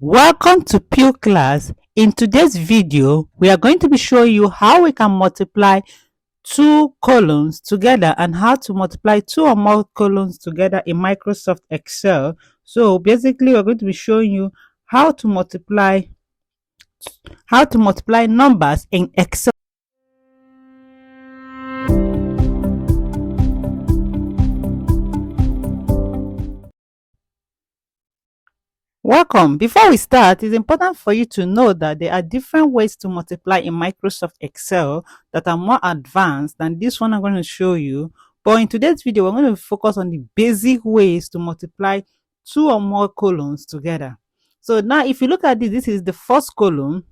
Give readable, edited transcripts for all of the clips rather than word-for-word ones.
Welcome to Pew class. In today's video, we are going to be showing you how we can multiply two columns together and how to multiply two or more columns together in Microsoft Excel. So basically, we're going to be showing you how to multiply numbers in Excel. Welcome. Before we start, it's important for you to know that there are different ways to multiply in Microsoft Excel that are more advanced than this one I'm going to show you. But in today's video, we're going to focus on the basic ways to multiply two or more columns together. So now if you look at this is the first column,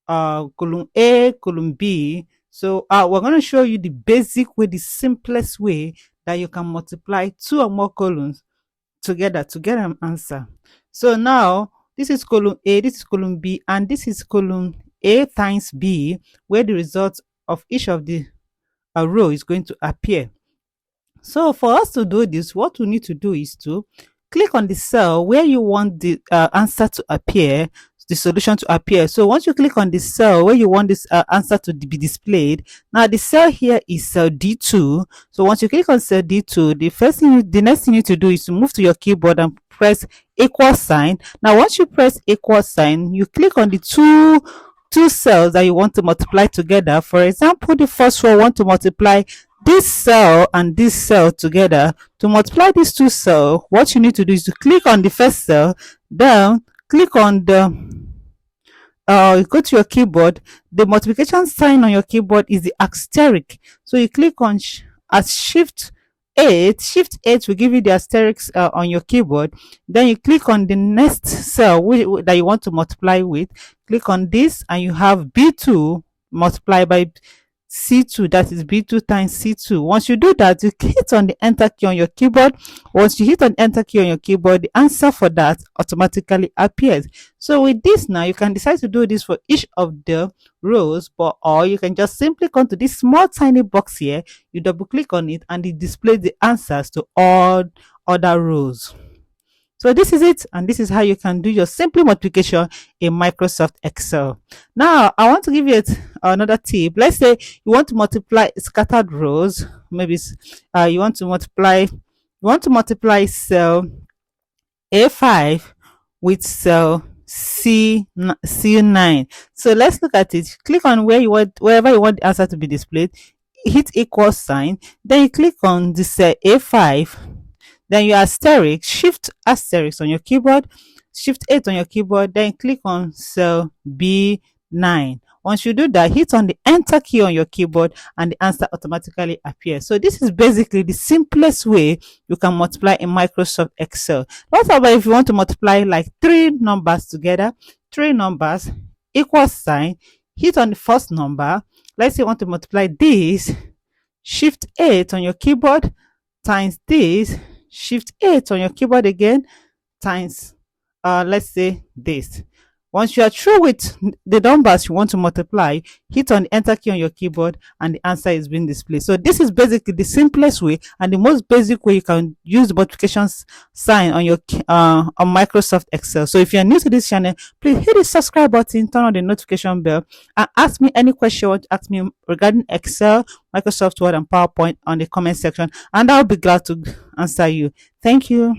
column A, column B. So we're going to show you the basic way, the simplest way that you can multiply two or more columns together to get an answer. So now this is column A, this is column B, and this is column A times B, where the result of each of the row is going to appear. So for us to do this, what we need to do is to click on the cell where you want the answer to appear, the solution to appear. So once you click on the cell where you want this answer to be displayed, now the cell here is cell D2. So once you click on cell D2, the next thing you need to do is to move to your keyboard and press equal sign. Now once you press equal sign, you click on the two cells that you want to multiply together. For example, the first one, want to multiply this cell and this cell together. To multiply these two cells, what you need to do is to click on the first cell, then click on the go to your keyboard. The multiplication sign on your keyboard is the asterisk, so you click on as shift 8 will give you the asterisk on your keyboard. Then you click on the next cell that you want to multiply with, click on this, and you have B2 multiplied by C2, that is B2 times C2. Once you do that, you hit on the enter key on your keyboard. Once you hit on enter key on your keyboard, the answer for that automatically appears. So with this now, you can decide to do this for each of the rows, or you can just simply come to this small tiny box here, you double click on it, and it displays the answers to all other rows. So this is it, and this is how you can do your simple multiplication in Microsoft Excel. Now, I want to give you another tip. Let's say you want to multiply scattered rows. Maybe you want to multiply cell A5 with cell C9. So let's look at it. Click on wherever you want the answer to be displayed. Hit equal sign. Then you click on the cell A5. Then you shift asterisk on your keyboard, shift 8 on your keyboard, then click on cell B9. Once you do that, hit on the enter key on your keyboard and the answer automatically appears. So this is basically the simplest way you can multiply in Microsoft Excel. What about if you want to multiply like three numbers together, equal sign, hit on the first number. Let's say you want to multiply this, shift 8 on your keyboard times this, shift 8 on your keyboard again, times let's say this. Once you are through with the numbers you want to multiply, hit on the enter key on your keyboard and the answer is being displayed. So this is basically the simplest way and the most basic way you can use the multiplication sign on your on Microsoft Excel. So if you are new to this channel, please hit the subscribe button, turn on the notification bell, and ask me any question you want to ask me regarding Excel, Microsoft Word, and PowerPoint on the comment section, and I'll be glad to answer you. Thank you.